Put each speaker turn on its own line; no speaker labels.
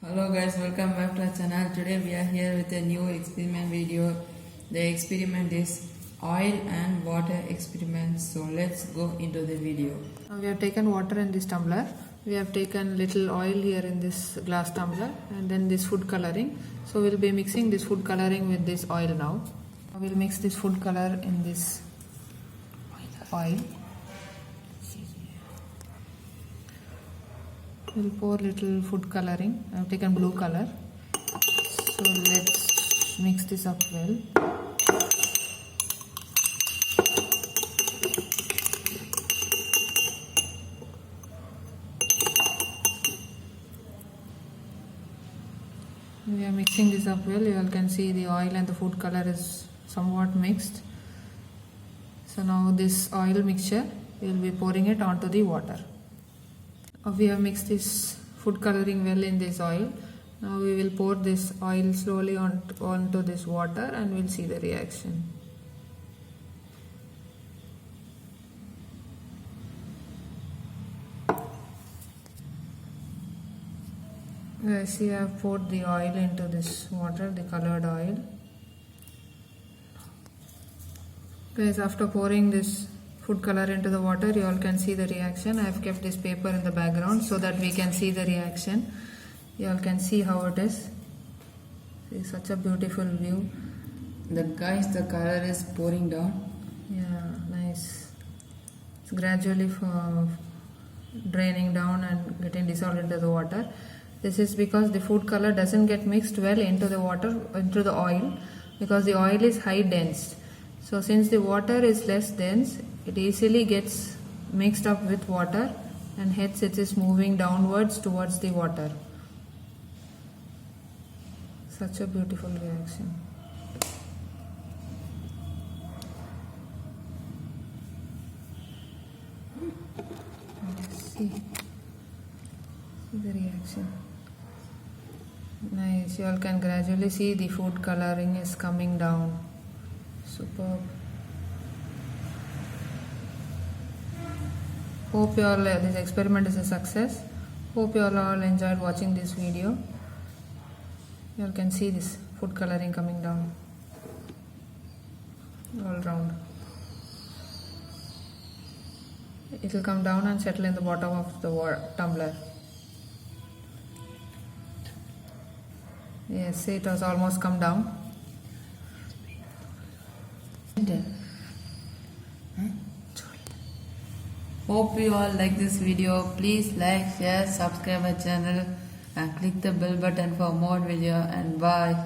Hello guys, welcome back to our channel. Today we are here with a new experiment video. The experiment is oil and water experiment. So let's go into the video.
We have taken water in this tumbler. We have taken little oil here in this glass tumbler and then this food coloring. So we'll be mixing this food coloring with this oil now. We'll mix this food color in this oil. We'll pour little food coloring. I have taken blue color. So let's mix this up well. We are mixing this up well. You all can see the oil and the food color is somewhat mixed. So now this oil mixture, we will be pouring it onto the water. We have mixed this food coloring well in this oil. Now we will pour this oil slowly onto this water and we'll see the reaction. Guys, you have poured the oil into this water, the colored oil. Guys, after pouring this food color into the water, you all can see the reaction. I have kept this paper in the background so that we can see the reaction. You all can see how it is. It's such a beautiful view.
The color is pouring down.
Yeah, nice. It's gradually draining down and getting dissolved into the water. This is because the food color doesn't get mixed well into the water, into the oil, because the oil is high dense. So since the water is less dense, it easily gets mixed up with water and hence it is moving downwards towards the water. Such a beautiful reaction. Let's see the reaction. Nice. You all can gradually see the food coloring is coming down. Superb. Hope you all this experiment is a success. Hope you all enjoyed watching this video. You all can see this food coloring coming down all round. It will come down and settle in the bottom of the tumbler. Yes, see, it has almost come down.
Hope you all like this video. Please like, share, subscribe our channel and click the bell button for more video, and bye.